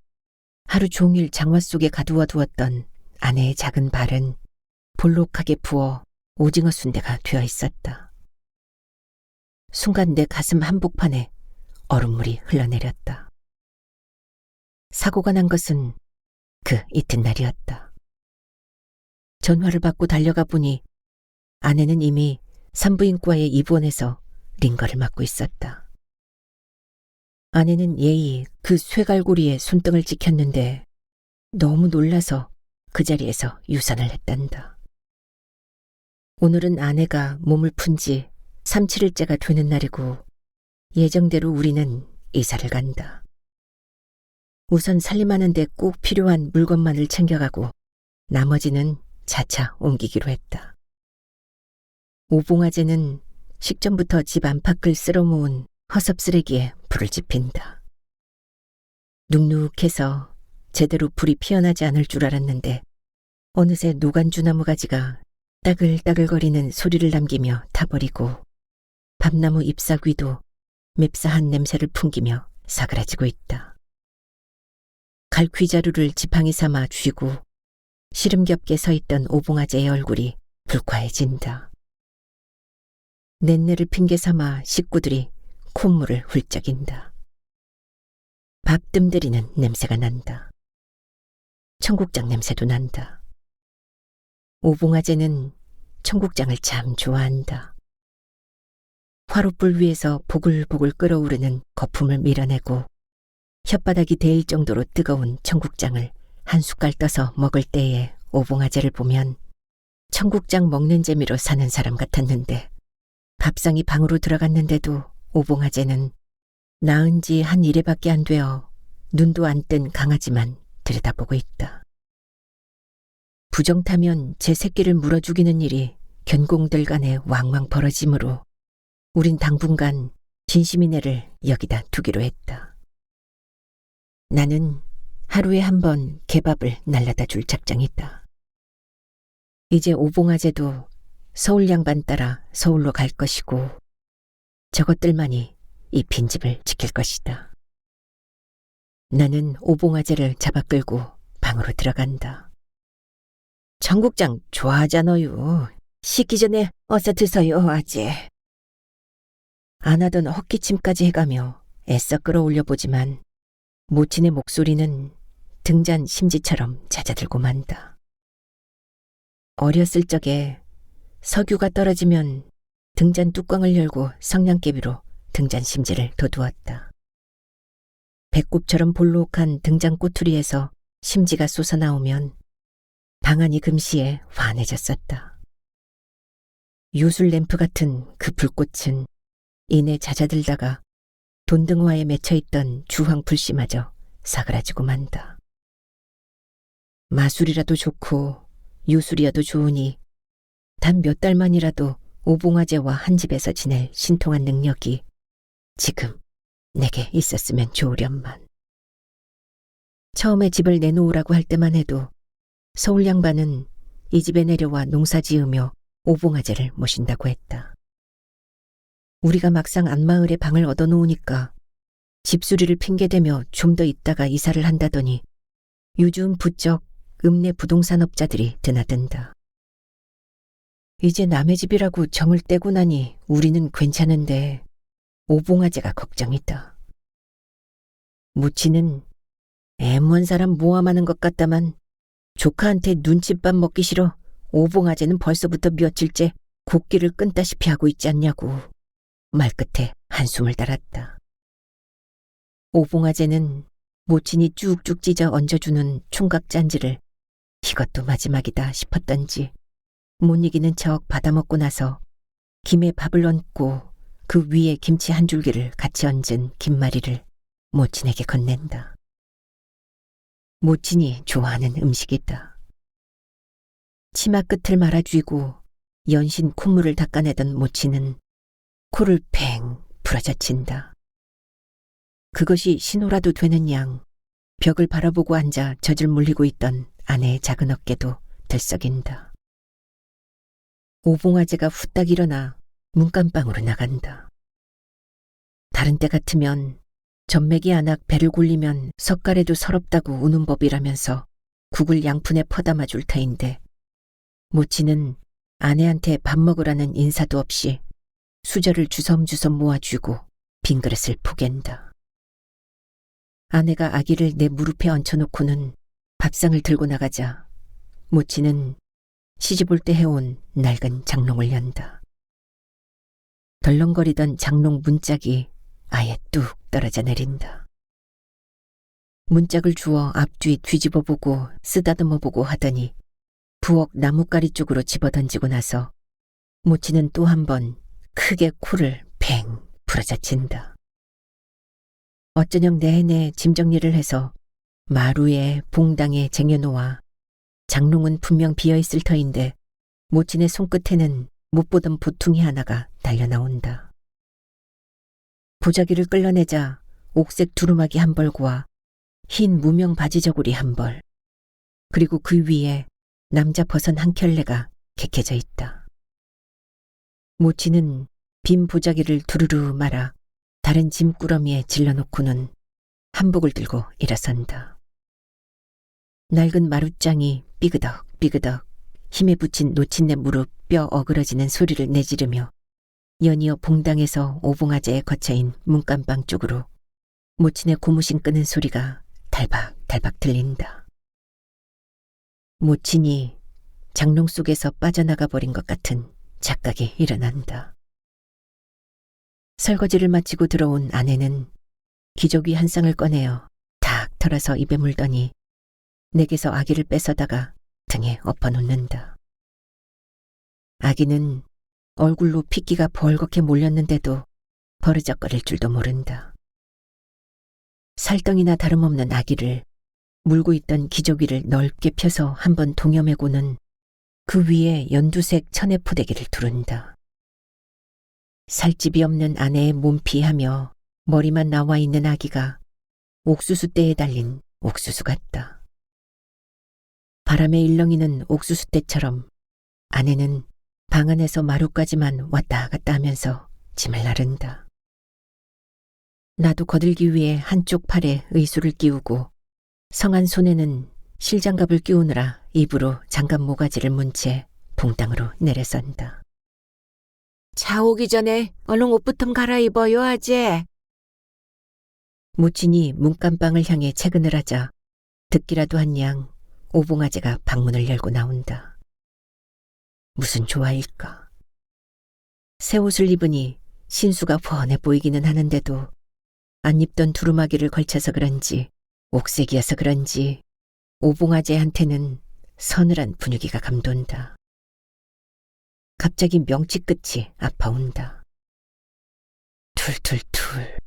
하루 종일 장화 속에 가두어 두었던 아내의 작은 발은 볼록하게 부어 오징어 순대가 되어 있었다. 순간 내 가슴 한복판에 얼음물이 흘러내렸다. 사고가 난 것은 그 이튿날이었다. 전화를 받고 달려가 보니 아내는 이미 산부인과에 입원해서 링거를 맞고 있었다. 아내는 예의 그 쇠갈고리에 손등을 찍혔는데 너무 놀라서 그 자리에서 유산을 했단다. 오늘은 아내가 몸을 푼 지 3, 7일째가 되는 날이고 예정대로 우리는 이사를 간다. 우선 살림하는 데 꼭 필요한 물건만을 챙겨가고 나머지는 차차 옮기기로 했다. 오봉아재는 식전부터 집 안팎을 쓸어 모은 허섭 쓰레기에 불을 지핀다. 눅눅해서 제대로 불이 피어나지 않을 줄 알았는데 어느새 노간주나무 가지가 따글따글거리는 소리를 남기며 타버리고 밤나무 잎사귀도 맵싸한 냄새를 풍기며 사그라지고 있다. 갈퀴자루를 지팡이 삼아 쥐고 시름겹게 서있던 오봉아재의 얼굴이 불쾌해진다. 넷내를 핑계 삼아 식구들이 콧물을 훌쩍인다. 밥 뜸들이는 냄새가 난다. 청국장 냄새도 난다. 오봉아재는 청국장을 참 좋아한다. 화롯불 위에서 보글보글 끓어오르는 거품을 밀어내고 혓바닥이 데일 정도로 뜨거운 청국장을 한 숟갈 떠서 먹을 때에 오봉아재를 보면 청국장 먹는 재미로 사는 사람 같았는데 밥상이 방으로 들어갔는데도 오봉아재는 낳은 지 한 1회밖에 안 되어 눈도 안 뜬 강아지만 들여다보고 있다. 부정타면 제 새끼를 물어 죽이는 일이 견공들 간에 왕왕 벌어지므로 우린 당분간 진심이네를 여기다 두기로 했다. 나는 하루에 한 번 개밥을 날라다 줄 작정이다. 이제 오봉아재도 서울 양반 따라 서울로 갈 것이고 저것들만이 이 빈집을 지킬 것이다. 나는 오봉아재를 잡아 끌고 방으로 들어간다. 청국장 좋아하잖아요. 식기 전에 어서 드세요, 아재. 안 하던 헛기침까지 해가며 애써 끌어올려 보지만 모친의 목소리는 등잔 심지처럼 잦아들고 만다. 어렸을 적에 석유가 떨어지면 등잔 뚜껑을 열고 성냥개비로 등잔 심지를 돋우었다. 배꼽처럼 볼록한 등잔 꼬투리에서 심지가 솟아나오면 방안이 금시에 환해졌었다. 요술 램프 같은 그 불꽃은 이내 잦아들다가 돈등화에 맺혀있던 주황 불씨마저 사그라지고 만다. 마술이라도 좋고 요술이라도 좋으니 단 몇 달만이라도 오봉화제와 한 집에서 지낼 신통한 능력이 지금 내게 있었으면 좋으련만. 처음에 집을 내놓으라고 할 때만 해도 서울 양반은 이 집에 내려와 농사 지으며 오봉화제를 모신다고 했다. 우리가 막상 안마을에 방을 얻어놓으니까 집수리를 핑계대며 좀 더 있다가 이사를 한다더니 요즘 부쩍 읍내 부동산업자들이 드나든다. 이제 남의 집이라고 정을 떼고 나니 우리는 괜찮은데 오봉화제가 걱정이다. 무치는 애무한 사람 모함하는 것 같다만 조카한테 눈칫밥 먹기 싫어 오봉화제는 벌써부터 며칠째 곡기를 끈다시피 하고 있지 않냐고 말끝에 한숨을 달았다. 오봉화제는 모친이 쭉쭉 찢어 얹어주는 총각 짠지를 이것도 마지막이다 싶었던지 못 이기는 척 받아먹고 나서 김에 밥을 얹고 그 위에 김치 한 줄기를 같이 얹은 김말이를 모친에게 건넨다. 모친이 좋아하는 음식이다. 치마 끝을 말아쥐고 연신 콧물을 닦아내던 모친은 코를 팽 부러져친다. 그것이 신호라도 되는 양 벽을 바라보고 앉아 젖을 물리고 있던 아내의 작은 어깨도 들썩인다. 오봉화제가 후딱 일어나 문간방으로 나간다. 다른 때 같으면 전맥이 안악 배를 굴리면 석가래도 서럽다고 우는 법이라면서 국을 양푼에 퍼담아 줄 터인데 모치는 아내한테 밥 먹으라는 인사도 없이 수저를 주섬주섬 모아주고 빈 그릇을 포갠다. 아내가 아기를 내 무릎에 얹혀놓고는 밥상을 들고 나가자 모치는 시집 올 때 해온 낡은 장롱을 연다. 덜렁거리던 장롱 문짝이 아예 뚝 떨어져 내린다. 문짝을 주워 앞뒤 뒤집어보고 쓰다듬어보고 하더니 부엌 나뭇가리 쪽으로 집어던지고 나서 모치는 또 한 번 크게 코를 팽 부러져친다. 어쩌녁 내내 짐 정리를 해서 마루에 봉당에 쟁여놓아 장롱은 분명 비어있을 터인데 모친의 손끝에는 못 보던 보퉁이 하나가 달려나온다. 보자기를 끌어내자 옥색 두루마기 한 벌과 흰 무명 바지 저고리 한 벌, 그리고 그 위에 남자 버선 한 켤레가 개켜져 있다. 모치는 빈 보자기를 두루루 말아 다른 짐꾸러미에 질러놓고는 한복을 들고 일어선다. 낡은 마룻장이 삐그덕 삐그덕 힘에 붙인 노친네 무릎 뼈 어그러지는 소리를 내지르며 연이어 봉당에서 오봉화제에 거쳐인 문간방 쪽으로 모친의 고무신 끄는 소리가 달박달박 들린다. 모친이 장롱 속에서 빠져나가 버린 것 같은 착각이 일어난다. 설거지를 마치고 들어온 아내는 기저귀 한 쌍을 꺼내어 탁 털어서 입에 물더니 내게서 아기를 뺏어다가 등에 엎어놓는다. 아기는 얼굴로 핏기가 벌겋게 몰렸는데도 버르적거릴 줄도 모른다. 살덩이나 다름없는 아기를 물고 있던 기저귀를 넓게 펴서 한번 동여매고는 그 위에 연두색 천혜포대기를 두른다. 살집이 없는 아내의 몸피하며 머리만 나와 있는 아기가 옥수수대에 달린 옥수수 같다. 바람에 일렁이는 옥수수대처럼 아내는 방 안에서 마루까지만 왔다 갔다 하면서 짐을 나른다. 나도 거들기 위해 한쪽 팔에 의수를 끼우고 성한 손에는 실장갑을 끼우느라 입으로 장갑 모가지를 문 채 봉당으로 내려선다. 차 오기 전에 얼른 옷부터 갈아입어요, 아재. 모친이 문간방을 향해 채근을 하자 듣기라도 한 양 오봉아재가 방문을 열고 나온다. 무슨 조화일까? 새 옷을 입으니 신수가 훤해 보이기는 하는데도 안 입던 두루마기를 걸쳐서 그런지 옥색이어서 그런지 오봉아재한테는 서늘한 분위기가 감돈다. 갑자기 명치 끝이 아파온다. 툴툴툴.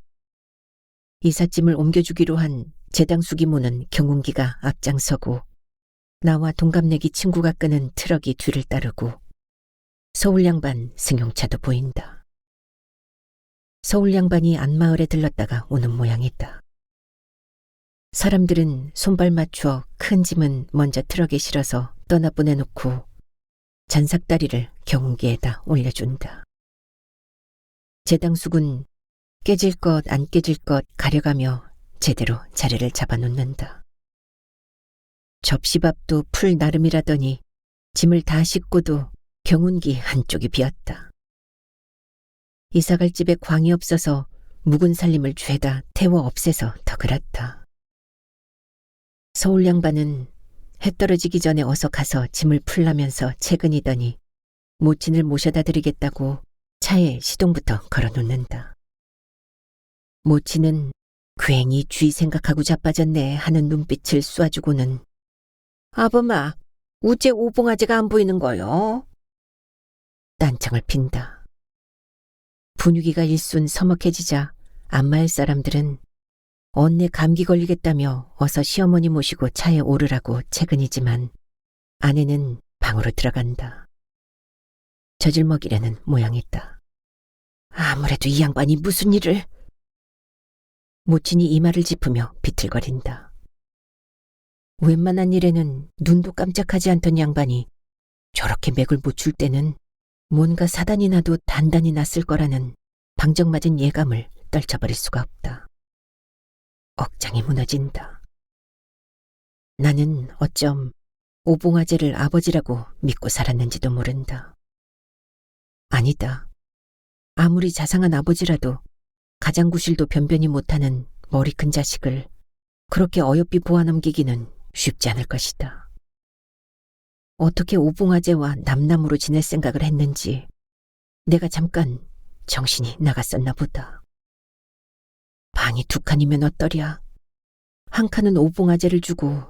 이삿짐을 옮겨주기로 한 재당수기 모는 경운기가 앞장서고 나와 동갑내기 친구가 끄는 트럭이 뒤를 따르고 서울 양반 승용차도 보인다. 서울 양반이 안마을에 들렀다가 오는 모양이다. 사람들은 손발 맞춰 큰 짐은 먼저 트럭에 실어서 떠나보내놓고 잔삭다리를 경운기에다 올려준다. 재당숙은 깨질 것 안 깨질 것 가려가며 제대로 자리를 잡아놓는다. 접시밥도 풀 나름이라더니 짐을 다 싣고도 경운기 한쪽이 비었다. 이사갈 집에 광이 없어서 묵은 살림을 죄다 태워 없애서 더 그렇다. 서울 양반은 해 떨어지기 전에 어서 가서 짐을 풀라면서 채근이더니 모친을 모셔다 드리겠다고 차에 시동부터 걸어놓는다. 모친은 괜히 쥐 생각하고 자빠졌네 하는 눈빛을 쏴주고는 아범아, 우째 오봉아재가 안 보이는 거요? 딴청을 핀다. 분위기가 일순 서먹해지자 안마을 사람들은 언니 감기 걸리겠다며 어서 시어머니 모시고 차에 오르라고 채근이지만 아내는 방으로 들어간다. 젖을 먹이려는 모양이다. 아무래도 이 양반이 무슨 일을... 모친이 이마를 짚으며 비틀거린다. 웬만한 일에는 눈도 깜짝하지 않던 양반이 저렇게 맥을 못 출 때는 뭔가 사단이 나도 단단히 났을 거라는 방정맞은 예감을 떨쳐버릴 수가 없다. 억장이 무너진다. 나는 어쩜 오봉아재를 아버지라고 믿고 살았는지도 모른다. 아니다. 아무리 자상한 아버지라도 가장구실도 변변히 못하는 머리 큰 자식을 그렇게 어여삐 보아넘기기는 쉽지 않을 것이다. 어떻게 오봉아재와 남남으로 지낼 생각을 했는지 내가 잠깐 정신이 나갔었나 보다. 방이 2칸이면 어떠랴. 한 칸은 오봉아재를 주고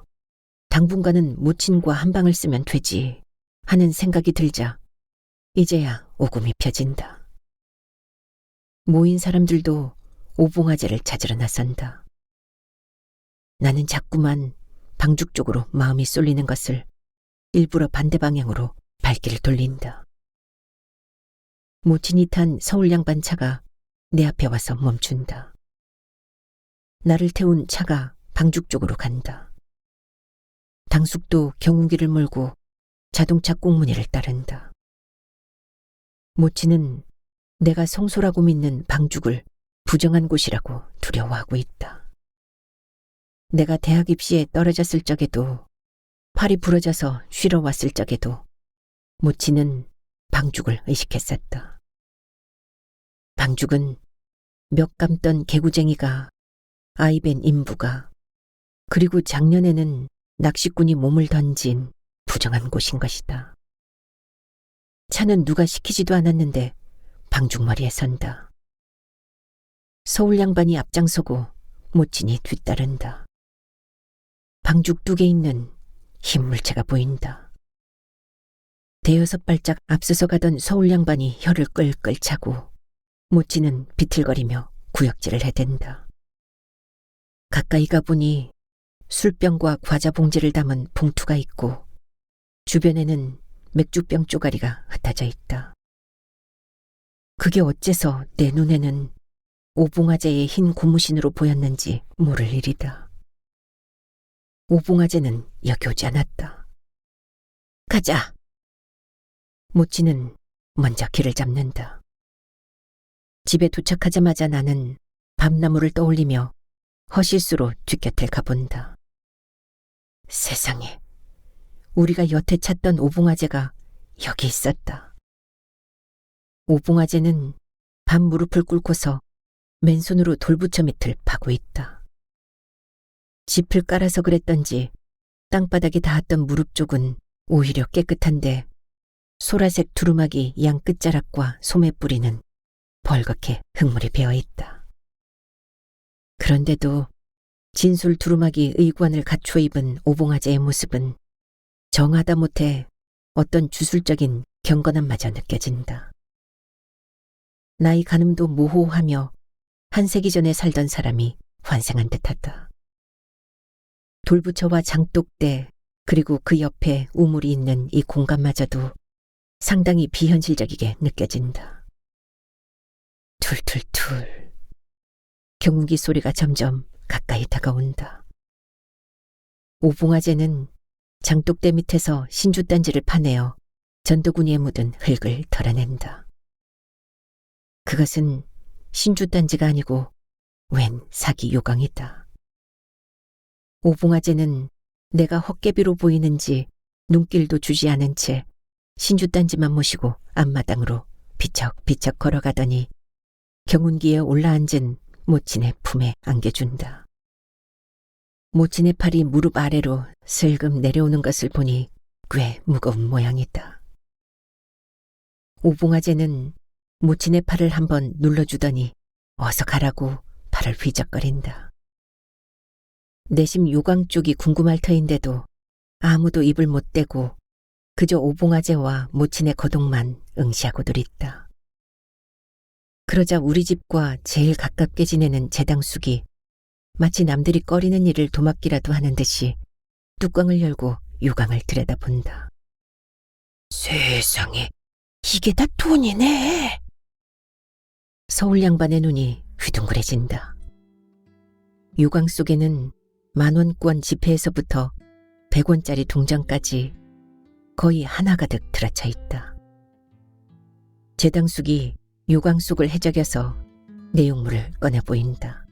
당분간은 모친과 한 방을 쓰면 되지 하는 생각이 들자 이제야 오금이 펴진다. 모인 사람들도 오봉아재를 찾으러 나선다. 나는 자꾸만 방죽 쪽으로 마음이 쏠리는 것을 일부러 반대 방향으로 발길을 돌린다. 모친이 탄 서울 양반 차가 내 앞에 와서 멈춘다. 나를 태운 차가 방죽 쪽으로 간다. 당숙도 경운기를 몰고 자동차 꽁무니를 따른다. 모친은 내가 성소라고 믿는 방죽을 부정한 곳이라고 두려워하고 있다. 내가 대학 입시에 떨어졌을 적에도 팔이 부러져서 쉬러 왔을 적에도 모친은 방죽을 의식했었다. 방죽은 몇 감던 개구쟁이가 아이벤 인부가 그리고 작년에는 낚시꾼이 몸을 던진 부정한 곳인 것이다. 차는 누가 시키지도 않았는데 방죽머리에 선다. 서울 양반이 앞장서고 모친이 뒤따른다. 방죽 2개 있는 흰 물체가 보인다. 대여섯 발짝 앞서서 가던 서울 양반이 혀를 끌끌 차고 모친은 비틀거리며 구역질을 해댄다. 가까이 가보니 술병과 과자 봉지를 담은 봉투가 있고 주변에는 맥주병 쪼가리가 흩어져 있다. 그게 어째서 내 눈에는 오봉아재의 흰 고무신으로 보였는지 모를 일이다. 오봉아재는 여기 오지 않았다. 가자. 모친은 먼저 길을 잡는다. 집에 도착하자마자 나는 밤나무를 떠올리며 허실수로 뒷곁을 가본다. 세상에, 우리가 여태 찾던 오봉아재가 여기 있었다. 오봉아재는 밤 무릎을 꿇고서 맨손으로 돌부처 밑을 파고 있다. 짚을 깔아서 그랬던지 땅바닥에 닿았던 무릎 쪽은 오히려 깨끗한데 소라색 두루마기 양 끝자락과 소매 뿌리는 벌겋게 흙물이 배어있다. 그런데도 진술 두루마기 의관을 갖춰 입은 오봉아재의 모습은 정하다 못해 어떤 주술적인 경건함마저 느껴진다. 나이 가늠도 모호하며 한 세기 전에 살던 사람이 환생한 듯하다. 돌부처와 장독대 그리고 그 옆에 우물이 있는 이 공간마저도 상당히 비현실적이게 느껴진다. 툴툴툴. 경운기 소리가 점점 가까이 다가온다. 오봉아재는 장독대 밑에서 신주단지를 파내어 전도구니에 묻은 흙을 털어낸다. 그것은 신주단지가 아니고 웬 사기 요강이다. 오봉아재는 내가 헛개비로 보이는지 눈길도 주지 않은 채 신주단지만 모시고 앞마당으로 비척비척 걸어가더니 경운기에 올라앉은 모친의 품에 안겨준다. 모친의 팔이 무릎 아래로 슬금 내려오는 것을 보니 꽤 무거운 모양이다. 오봉아재는 모친의 팔을 한번 눌러주더니 어서 가라고 팔을 휘적거린다. 내심 요강 쪽이 궁금할 터인데도 아무도 입을 못 대고 그저 오봉아재와 모친의 거동만 응시하고들 있다. 그러자 우리 집과 제일 가깝게 지내는 재당숙이 마치 남들이 꺼리는 일을 도맡기라도 하는 듯이 뚜껑을 열고 요강을 들여다본다. 세상에, 이게 다 돈이네. 서울 양반의 눈이 휘둥그레진다. 요강 속에는 10,000원권 지폐에서부터 100원짜리 동전까지 거의 하나가득 들어차 있다. 재당숙이 요강 속을 헤적여서 내용물을 꺼내 보인다.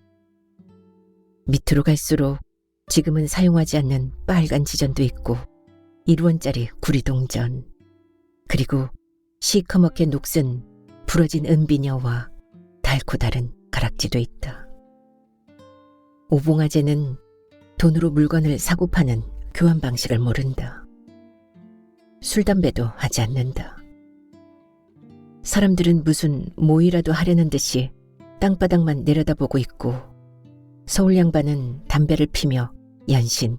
밑으로 갈수록 지금은 사용하지 않는 빨간 지전도 있고 1원짜리 구리동전, 그리고 시커멓게 녹슨 부러진 은비녀와 닳고 다른 가락지도 있다. 오봉아재는 돈으로 물건을 사고 파는 교환 방식을 모른다. 술, 담배도 하지 않는다. 사람들은 무슨 모이라도 하려는 듯이 땅바닥만 내려다보고 있고 서울 양반은 담배를 피며 연신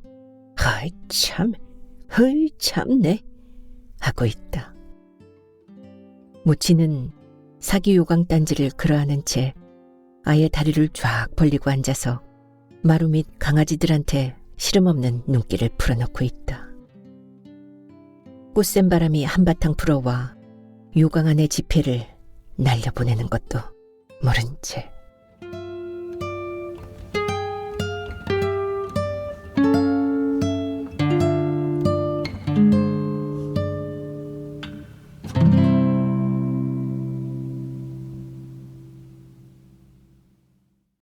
"하이 참, 허이 참네" 하고 있다. 모친은 사기 요강 단지를 그러하는 채 아예 다리를 쫙 벌리고 앉아서 마루 밑 강아지들한테 시름없는 눈길을 풀어놓고 있다. 꽃샘 바람이 한바탕 불어와 요강 안의 지폐를 날려보내는 것도 모른 채.